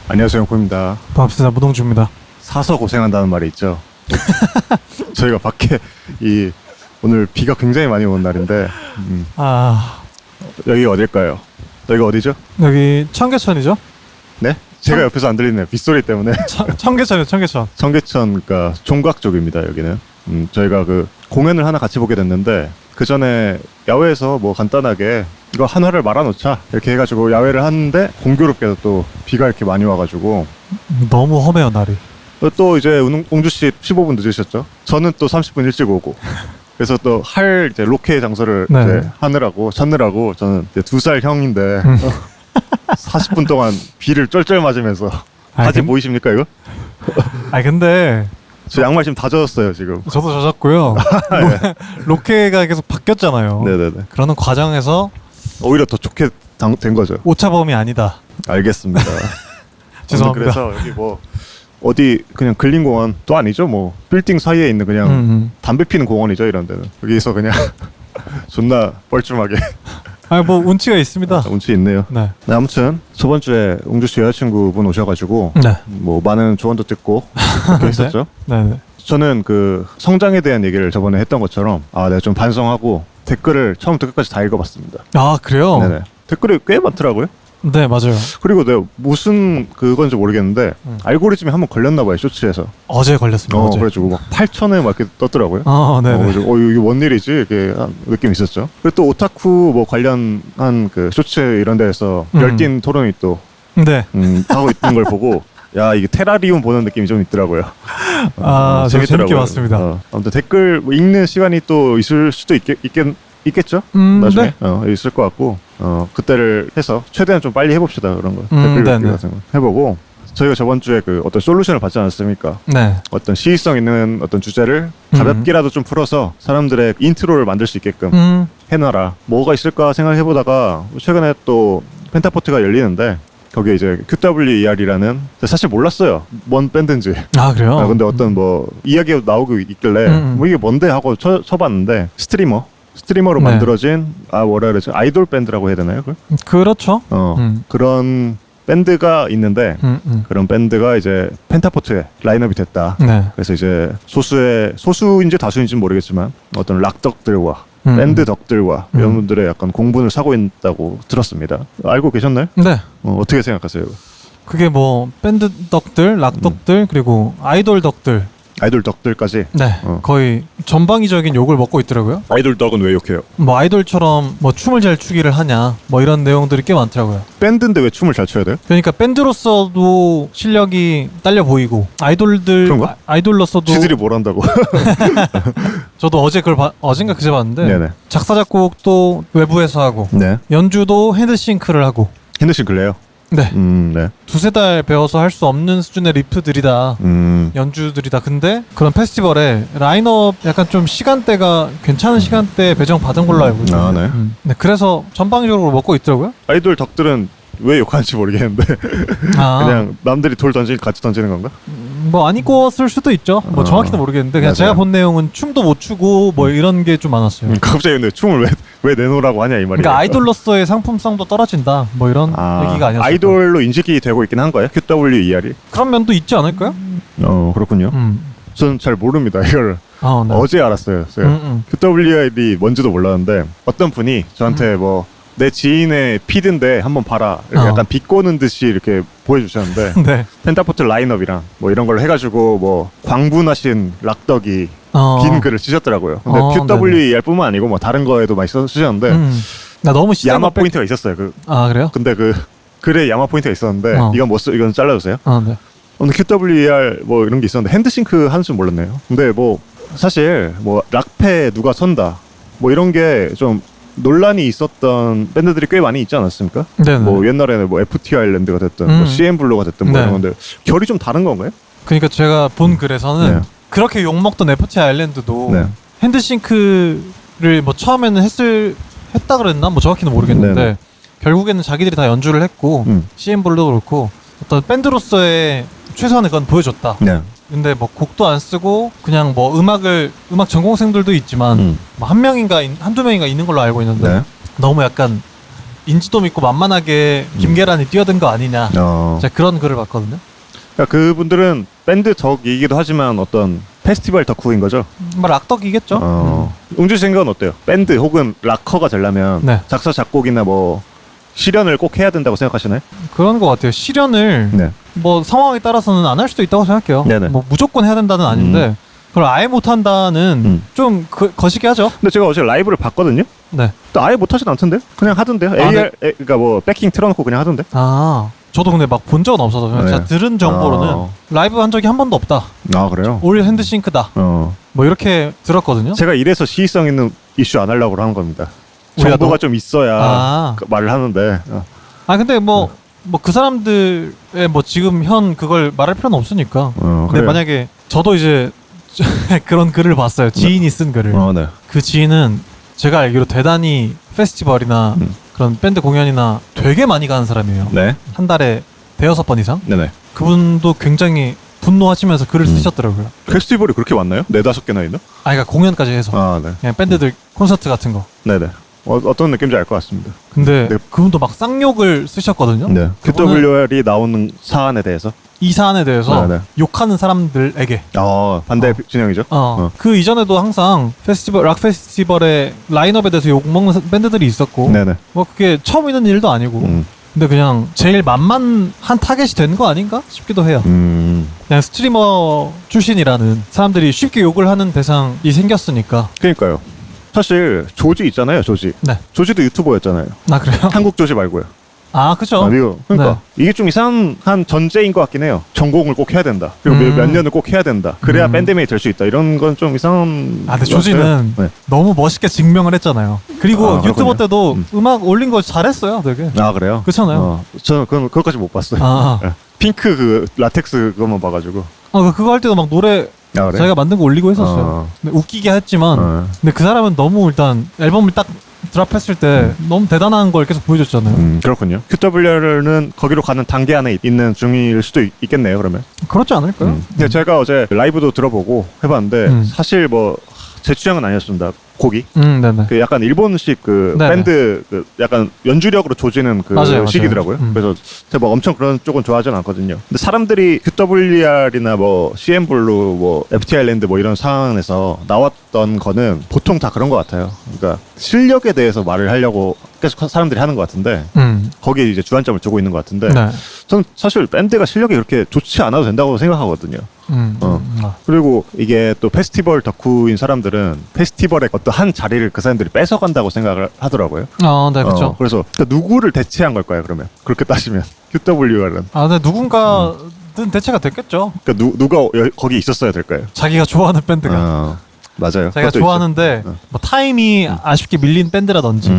안녕하세요, 영코입니다. 반갑습니다. 무동주입니다. 사서 고생한다는 말이 있죠. 저희가 밖에 오늘 비가 굉장히 많이 온 날인데 여기 어딜까요? 여기가 어디죠? 여기 청계천이죠? 네? 제가 옆에서 안 들리네요. 빗소리 때문에. 청계천이요, 청계천. 청계천, 그러니까 종각 쪽입니다. 여기는. 저희가 그 공연을 하나 같이 보게 됐는데 그 전에 야외에서 뭐 간단하게 이거 한화를 말아놓자 이렇게 해가지고 야외를 하는데 공교롭게도 또 비가 이렇게 많이 와가지고 너무 험해요, 날이. 또 이제 웅주씨 15분 늦으셨죠? 저는 또 30분 일찍 오고 그래서 또 할 이제 로케 장소를 네. 이제 찾느라고 저는 이제 2살 형인데 40분 동안 비를 쩔쩔 맞으면서 바지 보이십니까 이거? 근데 저 양말 지금 다 젖었어요 지금. 저도 젖었고요. 로케가 계속 바뀌었잖아요. 네네네. 그러는 과정에서 오히려 더 좋게 된 거죠. 오차범위 아니다. 알겠습니다. 죄송합니다. 그래서 여기 뭐 어디 그냥 근린공원도 아니죠. 뭐 빌딩 사이에 있는 그냥 담배 피는 공원이죠. 이런 데는 여기서 그냥 존나 뻘쭘하게 뭐 운치가 있습니다. 운치 있네요. 네. 네, 아무튼 저번 주에 웅주씨 여자친구분 오셔가지고 네. 뭐 많은 조언도 듣고 그렇게 했었죠. 네. 저는 그 성장에 대한 얘기를 저번에 했던 것처럼 내가 좀 반성하고 댓글을 처음부터 끝까지 다 읽어봤습니다. 아, 그래요? 네네. 댓글이 꽤 많더라고요. 네, 맞아요. 그리고 내가 무슨 그건지 모르겠는데 알고리즘이 한번 걸렸나 봐요, 쇼츠에서. 어제 걸렸습니다. 어제. 그래가지고 막 8,000회 막 이렇게 떴더라고요. 네네. 그래서 이게 뭔 일이지? 이렇게 한 느낌이 있었죠. 그리고 또 오타쿠 뭐 관련한 그 쇼츠 이런 데에서 열띤 토론이 또 네. 하고 있는 걸 보고 야, 이게 테라리움 보는 느낌이 좀 있더라고요. 저 재밌게 봤습니다. 아무튼 댓글 뭐 읽는 시간이 또 있을 수도 있겠죠? 나중에 네. 있을 것 같고 그때를 해서 최대한 좀 빨리 해봅시다 그런 거 댓글 읽기 같은 거 해보고 저희가 저번 주에 그 어떤 솔루션을 받지 않았습니까? 네. 어떤 시의성 있는 어떤 주제를 가볍게라도 좀 풀어서 사람들의 인트로를 만들 수 있게끔 해놔라. 뭐가 있을까 생각해보다가 최근에 또 펜타포트가 열리는데 거기에 이제 QWER이라는 사실 몰랐어요. 뭔 밴드인지. 아, 그래요? 근데 어떤 뭐 이야기가 나오고 있길래 뭐 이게 뭔데 하고 쳐봤는데 스트리머로 네. 만들어진 뭐라 그러죠? 아이돌 밴드라고 해야 되나요? 그걸? 그렇죠. 그런 밴드가 있는데 그런 밴드가 이제 펜타포트에 라인업이 됐다. 네. 그래서 이제 소수인지 다수인지는 모르겠지만 어떤 락덕들과 밴드 덕들과 이런 분들의 약간 공분을 사고 있다고 들었습니다. 알고 계셨나요? 네. 어떻게 생각하세요? 그게 뭐 밴드 덕들, 락 덕들, 그리고 아이돌 덕들. 아이돌 덕들까지? 네. 거의 전방위적인 욕을 먹고 있더라고요. 아이돌 덕은 왜 욕해요? 뭐 아이돌처럼 뭐 춤을 잘 추기를 하냐, 뭐 이런 내용들이 꽤 많더라고요. 밴드인데 왜 춤을 잘 춰야 돼요? 그러니까 밴드로서도 실력이 딸려 보이고 그런가? 아이돌로서도 지들이 뭘 한다고? 저도 어제 어젠가 그제 봤는데 네네. 작사 작곡도 외부에서 하고 네. 연주도 핸드싱크를 하고 핸드싱클레요? 네. 네. 두세 달 배워서 할 수 없는 수준의 리프들이다. 연주들이다. 근데 그런 페스티벌에 라인업 약간 좀 시간대가 괜찮은 시간대에 배정 받은 걸로 알고 있는데. 네. 네, 그래서 전방위적으로 먹고 있더라고요. 아이돌 덕들은 왜 욕하는지 모르겠는데 그냥 남들이 돌 같이 던지는 건가? 뭐 안 입고왔을 수도 있죠. 뭐 정확히는 모르겠는데 그냥 맞아요. 제가 본 내용은 춤도 못 추고 뭐 이런 게 좀 많았어요. 갑자기 근데 춤을 왜 내놓으라고 하냐 이 말이에요. 그러니까 아이돌로서의 상품성도 떨어진다. 뭐 이런 얘기가 아니었어요. 아이돌로 인식이 되고 있긴 한 거예요? QWER이? 그런 면도 있지 않을까요? 그렇군요. 저는 잘 모릅니다. 이걸 네. 어제 알았어요. QWER이 뭔지도 몰랐는데 어떤 분이 저한테 뭐 내 지인의 피드인데 한번 봐라 이렇게 약간 비꼬는 듯이 이렇게 보여주셨는데 네. 펜타포트 라인업이랑 뭐 이런 걸 해가지고 뭐 광분하신 락덕이 긴 글을 쓰셨더라고요. 근데 QWER뿐만 아니고 뭐 다른 거에도 많이 쓰셨는데 나 너무 야마 포인트가 있었어요. 그래요? 근데 그 글에 야마 포인트가 있었는데 이건 잘라주세요. 네. 근데 QWER 뭐 이런 게 있었는데 핸드싱크 하는 줄 몰랐네요. 근데 뭐 사실 뭐 락패 누가 선다 뭐 이런 게 좀 논란이 있었던 밴드들이 꽤 많이 있지 않았습니까? 네네. 뭐 옛날에는 뭐 FT 아일랜드가 됐든 뭐 CM 블루가 됐든 뭐 이런 건데 결이 좀 다른 건가요? 그러니까 제가 본 글에서는 그렇게 욕먹던 FT 아일랜드도 핸드싱크를 뭐 처음에는 했다 그랬나? 뭐 정확히는 모르겠는데 결국에는 자기들이 다 연주를 했고 CM 블루도 그렇고 어떤 밴드로서의 최소한의 건 보여줬다. 근데 뭐 곡도 안 쓰고 그냥 뭐 음악 전공생들도 있지만 뭐 한 명인가 한두 명인가 있는 걸로 알고 있는데 너무 약간 인지도 믿고 만만하게 김계란이 뛰어든 거 아니냐. 제가 그런 글을 봤거든요. 그러니까 그분들은 밴드 덕이기도 하지만 어떤 페스티벌 덕후인 거죠. 뭐 락덕이겠죠. 웅주 씨 생각은 어때요? 밴드 혹은 락커가 되려면 네. 작사 작곡이나 뭐 실현을 꼭 해야 된다고 생각하시나요? 그런 것 같아요. 실현을 네. 뭐 상황에 따라서는 안 할 수도 있다고 생각해요. 네네. 뭐 무조건 해야 된다는 아닌데 그걸 아예 못한다는 좀 거시기 하죠. 근데 제가 어제 라이브를 봤거든요. 네. 또 아예 못하진 않던데요? 그냥 하던데요. 네. 그러니까 뭐 백킹 틀어놓고 그냥 하던데. 아, 저도 근데 막 본 적은 없어서 그냥 네. 제가 들은 정보로는 라이브 한 적이 한 번도 없다. 아 그래요? 올 핸드싱크다. 뭐 이렇게 들었거든요. 제가 이래서 시의성 있는 이슈 안 하려고 하는 겁니다. 우리가 정보가 좀 있어야 그 말을 하는데. 근데 뭐 그 사람들의 뭐 지금 현 그걸 말할 필요는 없으니까. 근데 그래요. 만약에 저도 이제 그런 글을 봤어요. 지인이 쓴 글을. 네. 그 지인은 제가 알기로 대단히 페스티벌이나 그런 밴드 공연이나 되게 많이 가는 사람이에요. 네. 한 달에 대여섯 번 이상. 네네. 그분도 굉장히 분노하시면서 글을 쓰셨더라고요. 페스티벌이 그렇게 많나요? 4-5개나 있나? 그러니까 공연까지 해서 네. 그냥 밴드들 콘서트 같은 거. 네네. 어떤 느낌인지 알 것 같습니다. 근데 네. 그분도 막 쌍욕을 쓰셨거든요. 네. 그분은 QWR이 나오는 사안에 대해서. 이 사안에 대해서 네. 욕하는 사람들에게 반대 진영이죠. 그 이전에도 항상 페스티벌 락 페스티벌의 라인업에 대해서 욕 먹는 밴드들이 있었고 네네. 뭐 그게 처음 있는 일도 아니고 근데 그냥 제일 만만한 타겟이 된 거 아닌가 싶기도 해요. 그냥 스트리머 출신이라는 사람들이 쉽게 욕을 하는 대상이 생겼으니까. 그러니까요. 사실 조지 있잖아요. 조지. 네. 조지도 유튜버였잖아요. 아 그래요? 한국 조지 말고요. 그쵸. 이거 그러니까 이게 좀 이상한 전제인 것 같긴 해요. 전공을 꼭 해야 된다. 그리고 몇 년을 꼭 해야 된다. 그래야 밴드메이 될 수 있다. 이런 건 좀 이상한. 근데 조지는 너무 멋있게 증명을 했잖아요. 그리고 유튜버 그렇군요. 때도 음악 올린 거 잘했어요, 되게. 그래요? 그렇잖아요. 저는 그것까지 못 봤어요. 핑크 그 라텍스 그것만 봐가지고. 그거 할 때도 막 노래 그래? 자기가 만든 거 올리고 했었어요. 근데 웃기게 했지만 근데 그 사람은 너무 일단 앨범을 딱 드랍했을 때 너무 대단한 걸 계속 보여줬잖아요. 그렇군요. QWR은 거기로 가는 단계 안에 있는 중일 수도 있겠네요. 그러면. 그렇지 않을까요? 근데 제가 어제 라이브도 들어보고 해봤는데 사실 뭐 제 취향은 아니었습니다. 곡이. 네네. 그 약간 일본식 그 네네. 밴드 그 약간 연주력으로 조지는 그 맞아요. 식이더라고요. 그래서 제가 막 엄청 그런 쪽은 좋아하진 않거든요. 근데 사람들이 QWR이나 뭐 CN블루, 뭐 FT 아일랜드 뭐 이런 상황에서 나왔던 거는 보통 다 그런 것 같아요. 그러니까 실력에 대해서 말을 하려고 계속 사람들이 하는 것 같은데 거기에 이제 주안점을 두고 있는 것 같은데 네. 저는 사실 밴드가 실력이 그렇게 좋지 않아도 된다고 생각하거든요. 그리고 이게 또 페스티벌 덕후인 사람들은 페스티벌의 어떤 한 자리를 그 사람들이 뺏어간다고 생각을 하더라고요. 네, 그렇죠. 그래서 그러니까 누구를 대체한 걸까요? 그러면 그렇게 따지면 QWR은 근데 누군가는 대체가 됐겠죠. 그러니까 누가 거기 있었어야 될까요? 자기가 좋아하는 밴드가. 맞아요. 자기가 좋아하는데 뭐 타임이 아쉽게 밀린 밴드라든지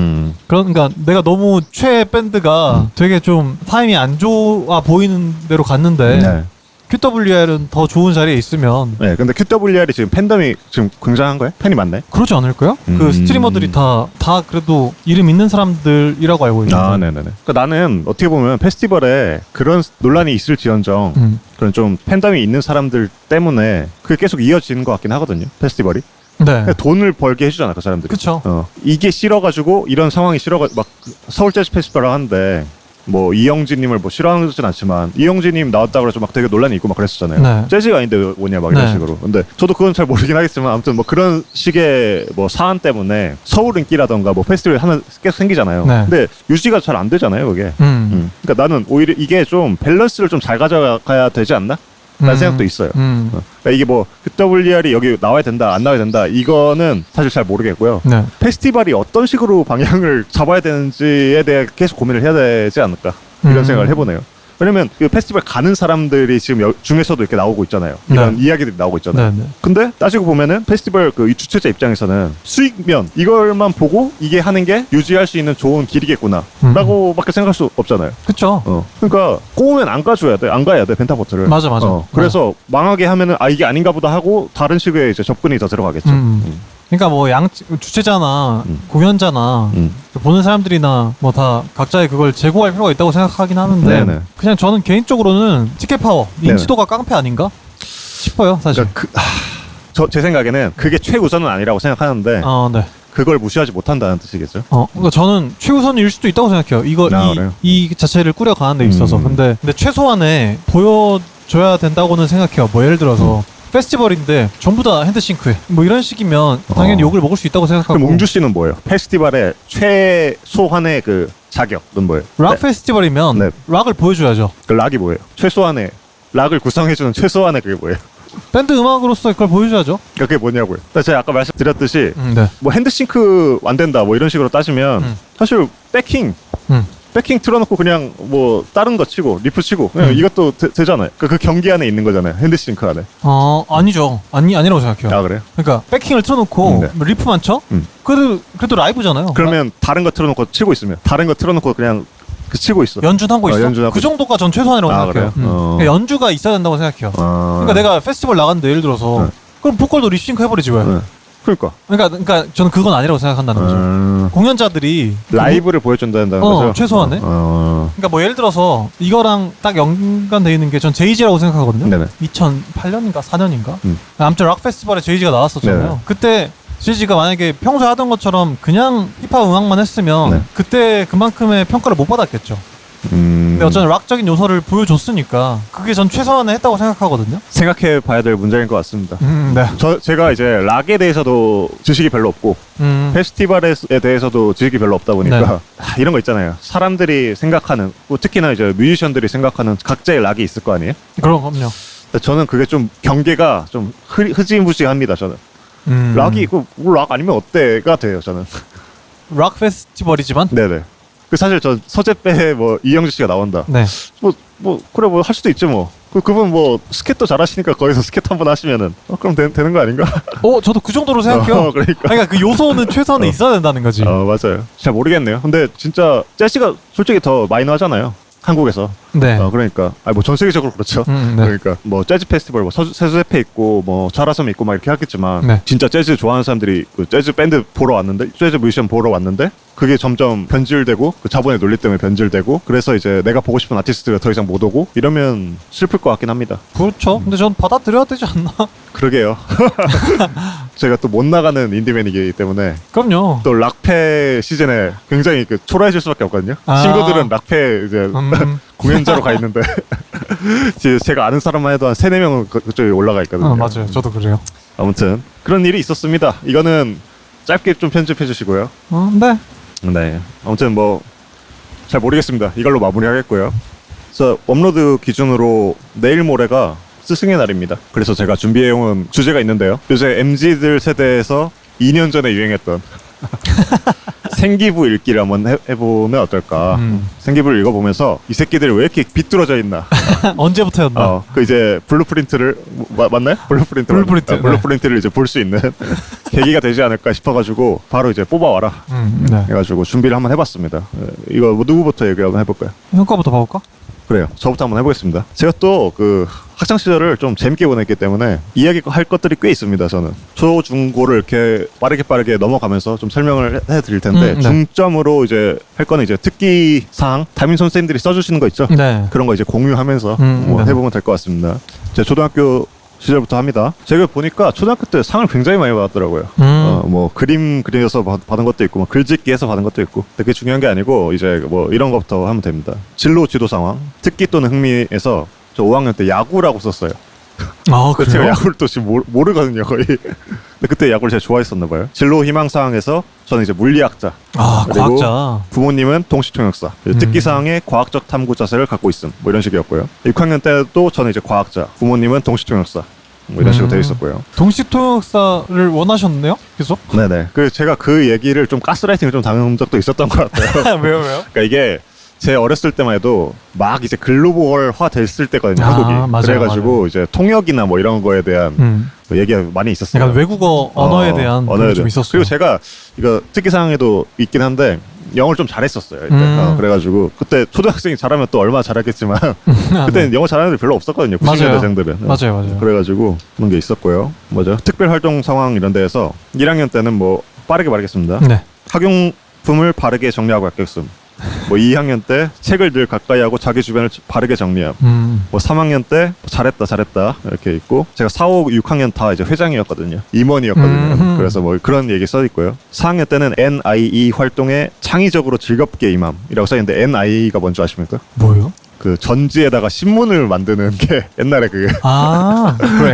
그러니까 내가 너무 최애 밴드가 되게 좀 타임이 안 좋아 보이는 대로 갔는데 QWR은 더 좋은 자리에 있으면 근데 QWR이 지금 팬덤이 지금 굉장한 거예요? 팬이 많나요? 그렇지 않을까요? 그 스트리머들이 다 그래도 이름 있는 사람들이라고 알고 있는데. 네네네. 그러니까 나는 어떻게 보면 페스티벌에 그런 논란이 있을지언정 그런 좀 팬덤이 있는 사람들 때문에 그게 계속 이어지는 것 같긴 하거든요. 페스티벌이. 네. 돈을 벌게 해주잖아 그 사람들이. 그쵸. 이게 싫어가지고 이런 상황이 싫어가지고 막 서울 재즈 페스티벌을 하는데 뭐 이영진님을 뭐 싫어하진 않지만 이영진님 나왔다 그래서 막 되게 논란이 있고 막 그랬었잖아요. 네. 재즈가 아닌데 왜 오냐 막 이런 식으로. 근데 저도 그건 잘 모르긴 하겠지만 아무튼 뭐 그런 식의 뭐 사안 때문에 서울 인기라던가 뭐 페스티벌 하나 계속 생기잖아요. 네. 근데 유지가 잘 안 되잖아요 그게. 그러니까 나는 오히려 이게 좀 밸런스를 좀 잘 가져가야 되지 않나? 라는 생각도 있어요. 그러니까 이게 뭐 QWR이 여기 나와야 된다 안 나와야 된다 이거는 사실 잘 모르겠고요. 네. 페스티벌이 어떤 식으로 방향을 잡아야 되는지에 대해 계속 고민을 해야 되지 않을까 이런 생각을 해보네요. 왜냐면 그 페스티벌 가는 사람들이 지금 중에서도 이렇게 나오고 있잖아요. 이런 이야기들이 나오고 있잖아요. 네. 근데 따지고 보면은 페스티벌 그 이 주최자 입장에서는 수익면 이걸만 보고 이게 하는 게 유지할 수 있는 좋은 길이겠구나 라고밖에 생각할 수 없잖아요. 그쵸. 그러니까 꼬우면 안 가줘야 돼. 안 가야 돼 펜타포트를. 맞아. 그래서 망하게 하면은 이게 아닌가 보다 하고 다른 식의 이제 접근이 더 들어가겠죠. 그러니까 뭐 주최자나 공연자나 보는 사람들이나 뭐 다 각자의 그걸 제고할 필요가 있다고 생각하긴 하는데 네네. 그냥 저는 개인적으로는 티켓 파워 인지도가 깡패 아닌가 싶어요 사실. 그러니까 제 생각에는 그게 최우선은 아니라고 생각하는데 네. 그걸 무시하지 못한다는 뜻이겠죠. 그러니까 저는 최우선일 수도 있다고 생각해요. 그래요? 이 자체를 꾸려가는 데 있어서. 근데 최소한에 보여줘야 된다고는 생각해요. 뭐 예를 들어서 페스티벌인데 전부 다 핸드싱크해. 뭐 이런 식이면 당연히 욕을 먹을 수 있다고 생각하고. 그럼 웅주 씨는 뭐예요? 페스티벌의 최소한의 그 자격은 뭐예요? 락 페스티벌이면 네. 락을 보여줘야죠. 그 락이 뭐예요? 최소한의 락을 구성해주는 최소한의 그게 뭐예요? 밴드 음악으로서 그걸 보여줘야죠. 그러니까 그게 뭐냐고요? 제가 아까 말씀드렸듯이 네. 뭐 핸드싱크 안 된다 뭐 이런 식으로 따지면 사실 백킹 틀어놓고 그냥 뭐 다른 거 치고 리프 치고 그냥 이것도 되잖아요. 그 경기 안에 있는 거잖아요. 핸드싱크 안에. 아니죠. 아니라고 생각해요. 아 그래요? 그러니까 백킹을 틀어놓고 리프만 쳐? 그래도 라이브잖아요. 그러면 다른 거 틀어놓고 치고 있으면 다른 거 틀어놓고 그냥 치고 있어. 연주하고 있어? 연주하고 그 정도가 전 최소한이라고 생각해요. 그래요? 그러니까 연주가 있어야 된다고 생각해요. 그러니까 내가 페스티벌 나갔는데 예를 들어서 그럼 보컬도 립싱크 해버리지 왜? 그러니까 저는 그건 아니라고 생각한다는 거죠. 공연자들이 라이브를 보여준다는 거죠. 최소한에. 그러니까 뭐 예를 들어서 이거랑 딱 연관되어 있는 게 전 제이지라고 생각하거든요. 네네. 2008년인가 4년인가. 아무튼 락 페스티벌에 제이지가 나왔었잖아요. 네네. 그때 제이지가 만약에 평소에 하던 것처럼 그냥 힙합 음악만 했으면 네. 그때 그만큼의 평가를 못 받았겠죠. 근데 어쨌든 락적인 요소를 보여줬으니까 그게 전 최소한에 했다고 생각하거든요. 생각해 봐야 될 문제인 것 같습니다. 네. 제가 이제 락에 대해서도 지식이 별로 없고 페스티벌에 대해서도 지식이 별로 없다 보니까 네. 이런 거 있잖아요. 사람들이 생각하는 뭐 특히나 이제 뮤지션들이 생각하는 각자의 락이 있을 거 아니에요? 그럼요. 저는 그게 좀 경계가 좀 흐지부지합니다. 저는 락이 락 아니면 어때가 돼요. 저는 락 페스티벌이지만. 네네. 그 사실 저 서재배 뭐 이영주 씨가 나온다. 네. 뭐 그래 뭐 할 수도 있지 뭐. 그분 뭐 스케이트 잘하시니까 거기서 스케이트 한번 하시면은 그럼 되는 거 아닌가? 저도 그 정도로 생각해요. 그러니까 그 요소는 최소한에 있어야 된다는 거지. 맞아요. 잘 모르겠네요. 근데 진짜 재즈가 솔직히 더 마이너하잖아요. 한국에서. 네. 그러니까 뭐 전 세계적으로 그렇죠. 네. 그러니까 뭐 재즈 페스티벌 뭐 세수협회 있고 뭐 자라섬 있고 막 이렇게 하겠지만 네. 진짜 재즈 좋아하는 사람들이 그 재즈 밴드 보러 왔는데 재즈 뮤지션 보러 왔는데 그게 점점 변질되고 그 자본의 논리 때문에 변질되고 그래서 이제 내가 보고 싶은 아티스트가 더 이상 못 오고 이러면 슬플 것 같긴 합니다. 그렇죠. 근데 전 받아들여야 되지 않나? 그러게요. 제가 또 못 나가는 인디맨이기 때문에 그럼요. 또 락페 시즌에 굉장히 초라해질 수밖에 없거든요. 친구들은 락페 이제 공연자로 가 있는데 제가 아는 사람만 해도 한 3-4명은 그쪽에 올라가 있거든요. 맞아요. 저도 그래요. 아무튼 그런 일이 있었습니다. 이거는 짧게 좀 편집해 주시고요. 네. 네. 아무튼 뭐 잘 모르겠습니다. 이걸로 마무리하겠고요. 그래서 업로드 기준으로 내일 모레가 스승의 날입니다. 그래서 제가 준비해온 주제가 있는데요. 요새 MZ들 세대에서 2년 전에 유행했던 생기부 읽기를 한번 해보면 어떨까. 생기부를 읽어보면서 이 새끼들이 왜 이렇게 비뚤어져 있나. 언제부터였나. 그 이제 블루프린트를 맞나요? 블루프린트를 이제 볼 수 있는 계기가 되지 않을까 싶어가지고 바로 이제 뽑아와라 네. 해가지고 준비를 한번 해봤습니다. 이거 뭐 누구부터 얘기 한번 해볼까요? 형 거부터 봐볼까? 그래요. 저부터 한번 해보겠습니다. 제가 또 그 학창 시절을 좀 재밌게 보냈기 때문에 이야기할 것들이 꽤 있습니다. 저는 초, 중, 고를 이렇게 빠르게 넘어가면서 좀 설명을 해드릴 텐데 네. 중점으로 이제 할 거는 이제 특기 사항 담임 선생님들이 써주시는 거 있죠. 네. 그런 거 이제 공유하면서 뭐 네. 해보면 될 것 같습니다. 제가 초등학교 시절부터 합니다. 제가 보니까 초등학교 때 상을 굉장히 많이 받았더라고요. 뭐 그림 그려서 받은 것도 있고, 뭐 글짓기해서 받은 것도 있고. 근데 그게 중요한 게 아니고 이제 뭐 이런 것부터 하면 됩니다. 진로 지도 상황, 특기 또는 흥미에서 저 5학년 때 야구라고 썼어요. 그래요? 제가 야구를 또 지금 모르거든요 거의. 근데 그때 야구를 제가 좋아했었나 봐요. 진로 희망 사항에서 저는 이제 물리학자. 그리고 과학자. 부모님은 동시통역사. 특기 사항에 과학적 탐구 자세를 갖고 있음. 뭐 이런 식이었고요. 6학년 때도 저는 이제 과학자. 부모님은 동시통역사. 뭐 이런 식으로 되어 있었고요. 동시통역사를 원하셨네요? 계속? 네네. 제가 그 얘기를 좀 가스라이팅을 좀 당한 적도 있었던 것 같아요. 왜요? 그러니까 이게 제 어렸을 때만 해도 막 이제 글로벌화 됐을 때거든요, 한국이. 맞아요, 그래가지고 맞아요. 이제 통역이나 뭐 이런 거에 대한 얘기가 많이 있었어요. 약간 외국어 언어에 대한 그런 좀 있었어요. 그리고 제가 이거 특기사항에도 있긴 한데 영어를 좀 잘했었어요. 그때. 그래가지고 그때 초등학생이 잘하면 또 얼마나 잘했겠지만 그때는 영어 잘하는 애들 별로 없었거든요. 90년대생들은. 맞아요. 그래가지고 그런 게 있었고요. 뭐죠? 특별활동 상황 이런 데에서 1학년 때는 뭐 빠르게 말하겠습니다. 네. 학용품을 바르게 정리하고 합격했음. 뭐 2학년 때 책을 늘 가까이 하고 자기 주변을 바르게 정리함. 뭐 3학년 때 잘했다 이렇게 있고, 제가 4, 5, 6학년 다 이제 회장이었거든요. 임원이었거든요. 그래서 뭐 그런 얘기 써 있고요. 4학년 때는 NIE 활동에 창의적으로 즐겁게 임함이라고 써 있는데, NIE가 뭔지 아십니까? 뭐요? 그 전지에다가 신문을 만드는 게 옛날에 그걸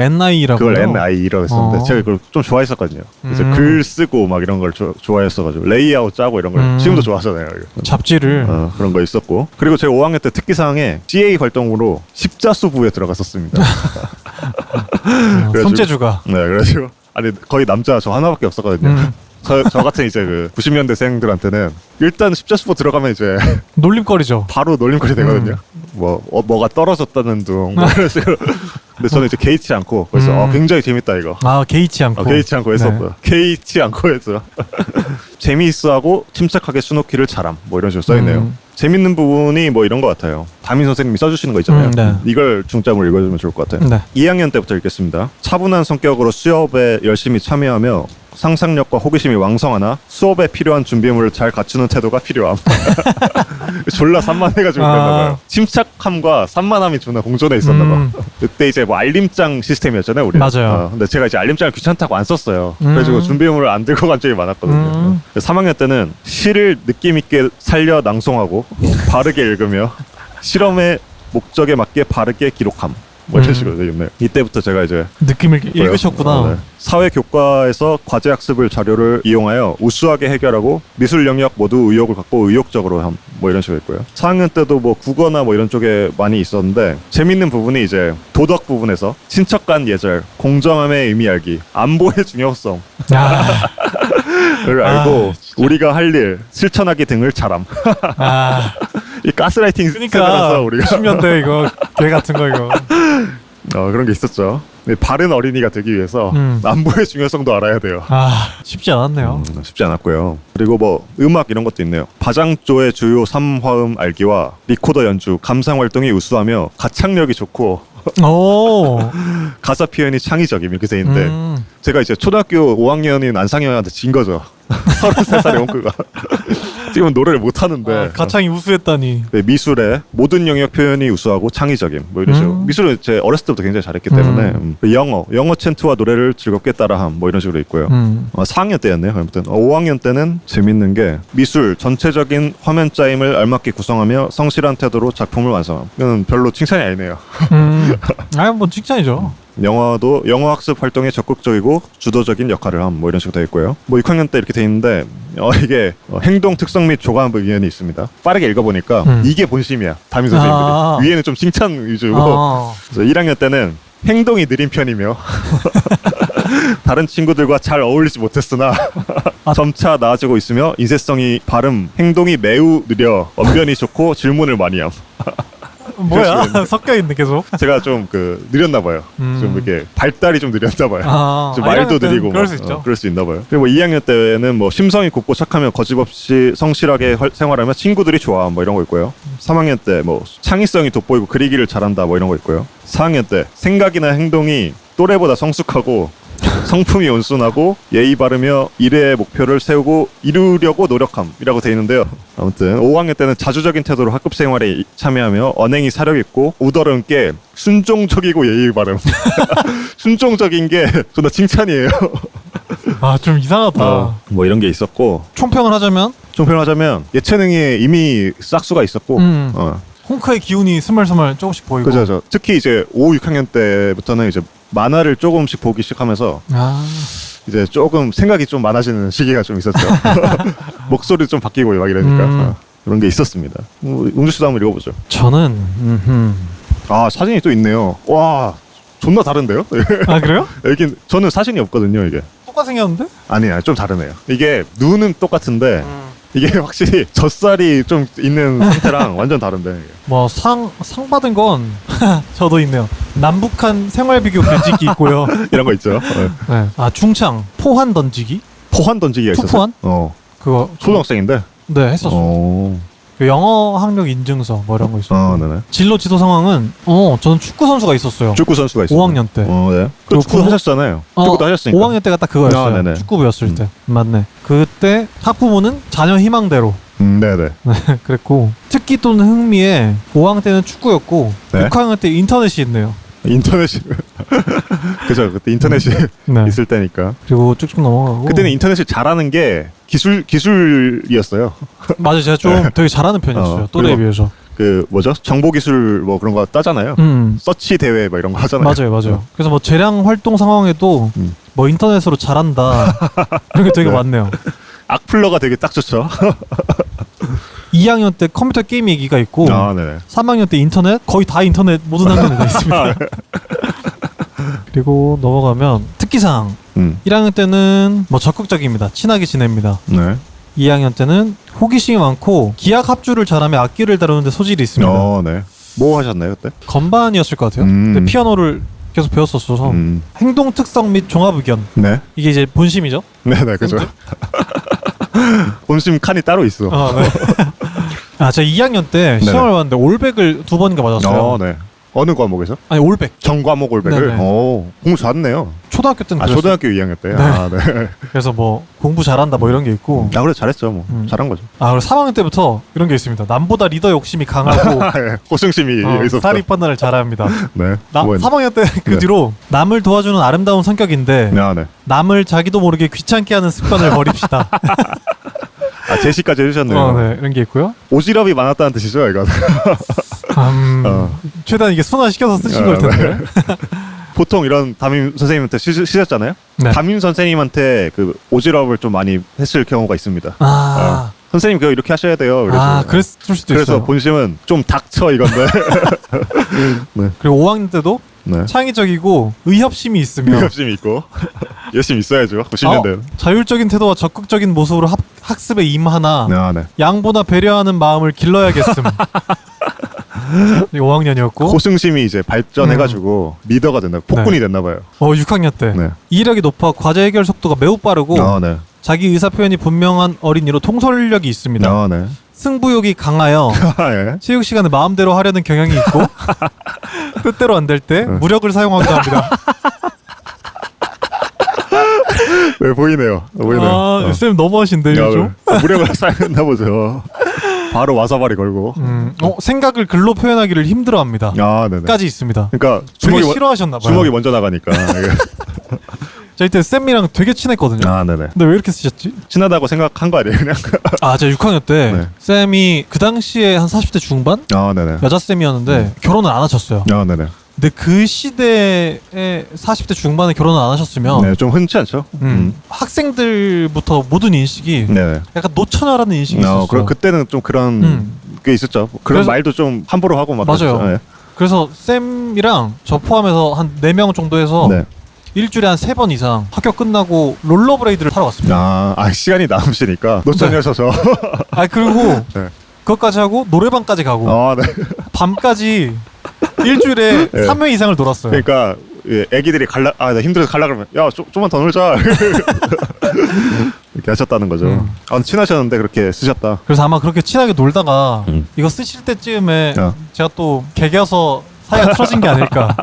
NI라고. 그걸 NI라고 했었는데 제가 그걸 좀 좋아했었거든요. 그래서 글 쓰고 막 이런 걸 좋아했어가지고 레이아웃 짜고 이런 걸 지금도 좋아하잖아요. 잡지를 그런 거 있었고, 그리고 제가 5학년 때 특기사항에 CA 활동으로 십자수부에 들어갔었습니다. 손재주가. 네, 그래가지고 아니 거의 남자 저 하나밖에 없었거든요. 저 같은 이제 그 90년대생들한테는 일단 십자수부 들어가면 이제 놀림거리죠. 바로 놀림거리 되거든요. 뭐가 떨어졌다는 둥 뭐 이런 식으로. 근데 저는 이제 개의치 않고, 그래서 굉장히 재밌다 이거. 개의치 않고. 개의치 않고 했었고요. 개의치 않고 해서 재미있어하고 침착하게 수놓기를 잘함, 뭐 이런 식으로 써있네요. 재밌는 부분이 뭐 이런 것 같아요. 담임 선생님이 써주시는 거 있잖아요. 네. 이걸 중점으로 읽어주면 좋을 것 같아요. 네. 2학년 때부터 읽겠습니다. 차분한 성격으로 수업에 열심히 참여하며 상상력과 호기심이 왕성하나 수업에 필요한 준비물을 잘 갖추는 태도가 필요함. 졸라 산만해가지고 그랬나봐요. 침착함과 산만함이 존나 공존해 있었나봐. 그때 이제 뭐 알림장 시스템이었잖아요, 우리. 맞아요. 근데 제가 이제 알림장을 귀찮다고 안 썼어요. 그래가지고 준비물을 안 들고 간 적이 많았거든요. 3학년 때는 시를 느낌 있게 살려 낭송하고 바르게 읽으며 실험의 목적에 맞게 바르게 기록함. 뭐 이런 식으로 되겠네요. 이때부터 제가 이제 느낌을 읽으셨구나. 네. 사회교과에서 과제학습을 자료를 이용하여 우수하게 해결하고 미술 영역 모두 의욕을 갖고 의욕적으로 함. 뭐 이런 식으로 있고요. 4학년 때도 뭐 국어나 뭐 이런 쪽에 많이 있었는데, 재밌는 부분이 이제 도덕 부분에서 친척간 예절, 공정함의 의미 알기, 안보의 중요성 를 알고 우리가 할 일, 실천하기 등을 잘함. 이 가스라이팅 세대라서 우리가 90년대 이거 개 같은 거 이거. 그런 게 있었죠. 바른 어린이가 되기 위해서 안보의 중요성도 알아야 돼요. 쉽지 않았네요. 쉽지 않았고요. 그리고 뭐 음악 이런 것도 있네요. 바장조의 주요 3화음 알기와 리코더 연주, 감상 활동이 우수하며 가창력이 좋고 가사 표현이 창의적임, 이렇게 돼 있는데 제가 이제 초등학교 5학년인 안상현한테 진 거죠. 33살의 옹크가. 지금은 노래를 못 하는데 가창이 우수했다니. 네, 미술의 모든 영역 표현이 우수하고 창의적임, 뭐 이런 식으로. 미술은 제 어렸을 때부터 굉장히 잘했기 때문에 영어 챈트와 노래를 즐겁게 따라함, 뭐 이런 식으로 있고요. 4학년 때였네요. 아무튼 5학년 때는 재밌는 게 미술 전체적인 화면 짜임을 알맞게 구성하며 성실한 태도로 작품을 완성함. 이건 별로 칭찬이 아니네요. 뭐 칭찬이죠. 영어 학습 활동에 적극적이고 주도적인 역할을 함, 뭐 이런 식으로 되어 있고요. 뭐 6학년 때 이렇게 돼 있는데 이게 행동 특성 및 조감 의견이 있습니다. 빠르게 읽어보니까 이게 본심이야, 담임 선생님들이. 위에는 좀 칭찬 위주고. 그래서 1학년 때는 행동이 느린 편이며 다른 친구들과 잘 어울리지 못했으나 점차 나아지고 있으며 인쇄성이 바름, 행동이 매우 느려 언변이 좋고 질문을 많이 함. 뭐야? 섞여있네 계속. 제가 좀 느렸나 봐요. 좀 이렇게 발달이 좀 느렸나 봐요. 좀 말도 느리고 그럴 수 있죠. 그럴 수 있나 봐요. 그리고 2학년 때는 뭐 심성이 곱고 착하며 거짓없이 성실하게 생활하며 친구들이 좋아, 뭐 이런 거 있고요. 3학년 때 뭐 창의성이 돋보이고 그리기를 잘한다, 뭐 이런 거 있고요. 4학년 때 생각이나 행동이 또래보다 성숙하고 성품이 온순하고 예의 바르며 일의 목표를 세우고 이루려고 노력함이라고 돼 있는데요. 아무튼 5학년 때는 자주적인 태도로 학급 생활에 참여하며 언행이 사력 있고 우더름께 순종적이고 예의 바름. 순종적인 게 존나 칭찬이에요. 좀 이상하다. 뭐 이런 게 있었고, 총평을 하자면 예체능에 이미 싹수가 있었고 홍크의 기운이 스멀스멀 조금씩 보이고. 그죠. 특히 이제 5, 6학년 때부터는 이제 만화를 조금씩 보기 시작하면서 이제 조금 생각이 좀 많아지는 시기가 좀 있었죠. 목소리도 좀 바뀌고 막 이러니까 그런 게 있었습니다. 웅주 씨도 한번 읽어보죠. 저는 사진이 또 있네요. 와, 존나 다른데요? 그래요? 여긴 저는 사진이 없거든요. 이게 똑같이 생겼는데? 아니야, 좀 다르네요. 이게 눈은 똑같은데 이게 확실히 젖살이 좀 있는 상태랑 완전 다른데. 뭐 상 받은 건 저도 있네요. 남북한 생활 비교 던지기 있고요. 이런 거 있죠. 네. 충창 포환 던지기? 포환 던지기가 있었어요? 투포환? 그거 초등학생인데? 네, 했었어요. 그 영어 학력 인증서 뭐 이런 거 있었고. 네네. 진로 지도 상황은 저는 축구 선수가 있었어요. 축구 선수가 있었어요. 5학년 때. 네. 축구 하셨잖아요. 축구도 하셨으니까. 5학년 때가 딱 그거였어요. 축구부였을 때. 맞네. 그때 학부모는 자녀 희망대로 네네. 그랬고 특기 또는 흥미에 5학년 때는 축구였고 네. 6학년 때 인터넷이 있네요. 인터넷이 그죠. 그때 인터넷이 네. 있을 때니까. 그리고 쭉쭉 넘어가고 그때는 인터넷이 잘하는 게 기술이었어요. 맞아요. 제가 좀 되게 잘하는 편이었어요. 또래에 그리고 비해서. 그 뭐죠? 정보기술 뭐 그런 거 따잖아요. 서치 대회 뭐 이런 거 하잖아요. 맞아요. 그래서 뭐 재량 활동 상황에도 뭐 인터넷으로 잘한다 이런 게 되게 네. 많네요. 악플러가 되게 딱 좋죠. 2학년 때 컴퓨터 게임 얘기가 있고 아, 네네. 3학년 때 인터넷 거의 다 인터넷 모든 학년에 있습니다. 그리고 넘어가면 특기사항 1학년 때는 뭐 적극적입니다. 친하게 지냅니다. 네. 2학년 때는 호기심이 많고 기악 합주를 잘하며 악기를 다루는데 소질이 있습니다. 네. 뭐 하셨나요 그때? 건반이었을 것 같아요. 근데 피아노를 계속 배웠었어서 행동 특성 및 종합 의견 네. 이게 이제 본심이죠. 네네 그죠. 본심 칸이 따로 있어. 네. 제가 2학년 때 네네. 시험을 봤는데 올백을 2번인가 맞았어요. 네. 어느 과목에서? 아니 올백. 전과목 올백을? 네네. 공부 잘했네요. 초등학교 때는 그랬어요. 초등학교 2학년 때? 네. 네. 그래서 뭐 공부 잘한다 뭐 이런 게 있고 그래 잘했죠 뭐. 잘한 거죠. 그리고 3학년 때부터 이런 게 있습니다. 남보다 리더 욕심이 강하고 호승심이 있었어. 사리 판단을 잘합니다. 네. 3학년 때 그 네. 뒤로 남을 도와주는 아름다운 성격인데 네. 남을 자기도 모르게 귀찮게 하는 습관을 버립시다. 제시까지 해주셨네요. 네, 이런 게 있고요. 오지랖이 많았다는 뜻이죠 이거. 최대한 이게 순화시켜서 쓰신 걸 텐데. 보통 이런 담임 선생님한테 쓰셨잖아요. 네. 담임 선생님한테 그 오지랖을 좀 많이 했을 경우가 있습니다. 선생님 그거 이렇게 하셔야 돼요. 그랬을 수도 그래서 있어요. 본심은 좀 닥쳐 이건데. 네. 그리고 5학년 때도 네. 창의적이고 의협심이 있으며 열심히 있고 열심히 있어야죠. 90년대는. 자율적인 태도와 적극적인 모습으로 학습에 임하나 네. 양보나 배려하는 마음을 길러야겠음. 5학년이었고 고승심이 이제 발전해가지고 리더가 됐나 폭군이 됐나 봐요. 6학년 때 네. 이력이 높아 과제 해결 속도가 매우 빠르고 네. 자기 의사 표현이 분명한 어린이로 통솔력이 있습니다. 네. 승부욕이 강하여 예. 체육 시간에 마음대로 하려는 경향이 있고 뜻대로 안 될 때 무력을 사용하기도 합니다. 네, 보이네요. 쌤 너무하신데 요즘? 무력을 사용했나 보죠. 바로 와사바리 걸고. 생각을 글로 표현하기를 힘들어합니다. 네네. 까지 있습니다. 그러니까 되게 싫어하셨나 봐요. 주먹이 먼저 나가니까. 저 이때 쌤이랑 되게 친했거든요. 네네. 근데 왜 이렇게 쓰셨지? 친하다고 생각한 거 아니에요, 그냥? 제가 6학년 때 네. 쌤이 그 당시에 한 40대 중반? 네네. 여자 쌤이었는데 결혼을 안 하셨어요. 네네. 근데 그 시대에 40대 중반에 결혼을 안 하셨으면 네, 좀 흔치 않죠. 학생들부터 모든 인식이 네네. 약간 노처녀라는 인식이 있었어요. 그럼 그때는 좀 그런 게 있었죠. 그런 그래서- 말도 좀 함부로 하고 막. 맞아요. 그랬죠. 네. 그래서 쌤이랑 저 포함해서 한 4명 정도 해서 네. 일주일에 한 3번 이상 학교 끝나고 롤러브레이드를 타러 갔습니다. 시간이 남으시니까 노처녀셔서. 그리고 네. 그것까지 하고 노래방까지 가고 네. 밤까지 일주일에 네. 3회 이상을 놀았어요. 그러니까 애기들이 나 힘들어서 갈라 그러면 좀만 더 놀자. 이렇게 하셨다는 거죠. 친하셨는데 그렇게 쓰셨다. 그래서 아마 그렇게 친하게 놀다가 이거 쓰실 때쯤에 제가 또 개겨서 사이가 틀어진 게 아닐까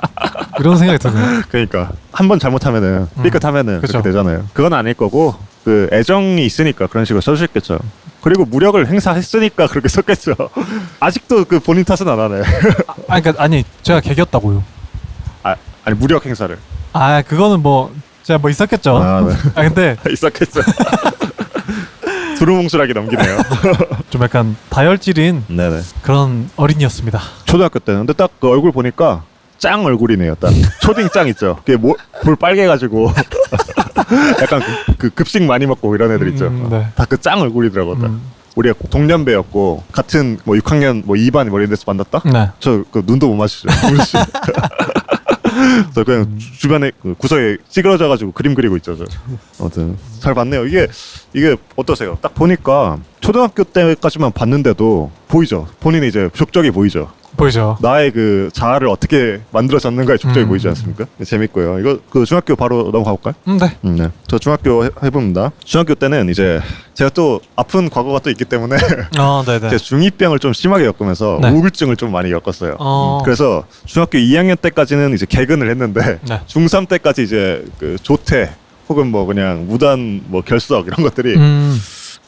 이런 생각이 드네요. 그러니까 한 번 잘못하면은 삐끗하면은 그쵸. 그렇게 되잖아요. 그건 아닐 거고 그 애정이 있으니까 그런 식으로 써주셨겠죠. 그리고 무력을 행사했으니까 그렇게 썼겠죠. 아직도 그 본인 탓은 안 하네. 아니 제가 개겼다고요. 아니 무력 행사를. 그거는 뭐 제가 뭐 있었겠죠. 네. 근데 있었겠죠. 두루뭉술하게 넘기네요. 좀 약간 다혈질인 네네. 그런 어린이였습니다. 초등학교 때는 근데 딱 그 얼굴 보니까 짱 얼굴이네요. 딱 초딩 짱 있죠. 그게 볼 빨개가지고 약간 그 급식 많이 먹고 이런 애들 있죠. 네. 다 그 짱 얼굴이더라고. 딱. 우리가 동년배였고 같은 뭐 6학년 뭐 2반 뭐 이런 데서 만났다. 네. 저 그 눈도 못 마주치죠. 저 그냥 주변에 그 구석에 찌그러져가지고 그림 그리고 있죠. 저. 아무튼 잘 봤네요. 이게 어떠세요? 딱 보니까 초등학교 때까지만 봤는데도 보이죠. 본인이 이제 족적이 보이죠. 보이죠. 나의 그 자아를 어떻게 만들어졌는가의 족적이 보이지 않습니까? 재밌고요. 이거 그 중학교 바로 넘어가 볼까요? 네. 네. 저 중학교 해봅니다. 중학교 때는 이제 제가 또 아픈 과거가 또 있기 때문에 네네. 제가 중2병을 좀 심하게 겪으면서 네. 우울증을 좀 많이 겪었어요. 그래서 그래서 중학교 2학년 때까지는 이제 개근을 했는데 네. 중3 때까지 이제 그 조퇴 혹은 뭐 그냥 무단 뭐 결석 이런 것들이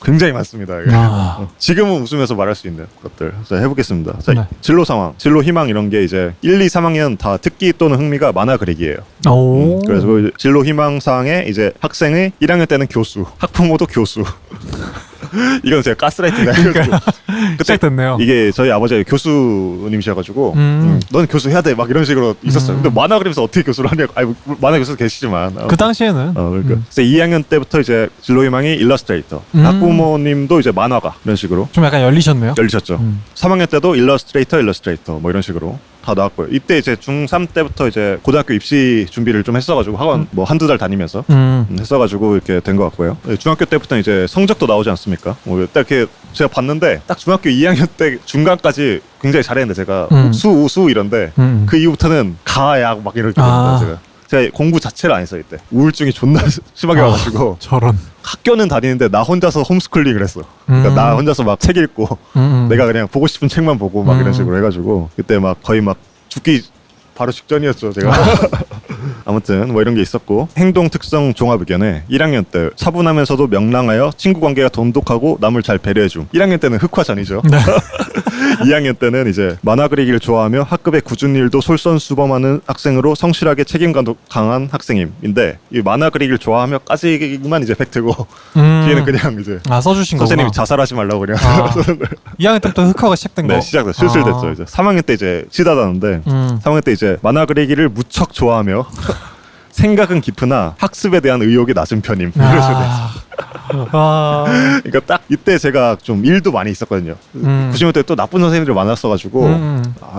굉장히 많습니다. 이게. 지금은 웃으면서 말할 수 있는 것들. 자, 해보겠습니다. 자, 네. 진로 상황, 진로 희망 이런 게 이제 1, 2, 3학년 다 특기 또는 흥미가 만화 그리기예요. 오. 그래서 그 진로 희망 사항에 이제 학생의 1학년 때는 교수, 학부모도 교수. 이건 제가 가스라이팅을 해가지고 그때 시작됐네요. 이게 저희 아버지가 교수님이셔가지고 넌 교수 해야 돼 막 이런 식으로 있었어요. 근데 만화 그리면서 어떻게 교수를 하냐고. 아니 만화 교수 계시지만 그 당시에는 그러니까 그래서 2학년 때부터 이제 진로 희망이 일러스트레이터, 학부모님도 이제 만화가 이런 식으로 좀 약간 열리셨네요. 열리셨죠. 3학년 때도 일러스트레이터 뭐 이런 식으로 다 나왔고요. 이때 이제 중3 때부터 이제 고등학교 입시 준비를 좀 했어가지고 학원 뭐 한두 달 다니면서 했어가지고 이렇게 된 것 같고요. 중학교 때부터 이제 성적도 나오지 않습니까? 뭐 딱 이렇게 제가 봤는데 딱 중학교 2학년 때 중간까지 굉장히 잘했는데 제가 수 이런데 그 이후부터는 가약 막 이렇게 됩니다. 제가 공부 자체를 안 했어요. 이때 우울증이 존나 심하게 와가지고 저런. 학교는 다니는데 나 혼자서 홈스쿨링을 했어. 그러니까 나 혼자서 막 책 읽고 내가 그냥 보고 싶은 책만 보고 막 이런 식으로 해가지고 그때 막 거의 막 죽기 바로 직전이었죠 제가. 아무튼 뭐 이런 게 있었고 행동 특성 종합 의견에 1학년 때 차분하면서도 명랑하여 친구 관계가 돈독하고 남을 잘 배려해줌. 1학년 때는 흑화전이죠. 네. 2학년 때는 이제 만화 그리기를 좋아하며 학급의 굳은 일도 솔선수범하는 학생으로 성실하게 책임감도 강한 학생임인데 이 만화 그리기를 좋아하며까지만 이제 팩트고 뒤에는 그냥 이제 써주신 거구나. 선생님이 자살하지 말라고 그냥 2학년 때부터 흑화가 시작된 거. 네, 시작됐죠. 슬슬됐죠. 이제 3학년 때 이제 시다다는데 3학년 때 이제 만화 그리기를 무척 좋아하며 생각은 깊으나 학습에 대한 의욕이 낮은 편임. 이럴 수도 있어. 그러니까 딱 이때 제가 좀 일도 많이 있었거든요. 90년대 또 나쁜 선생님들 많았어가지고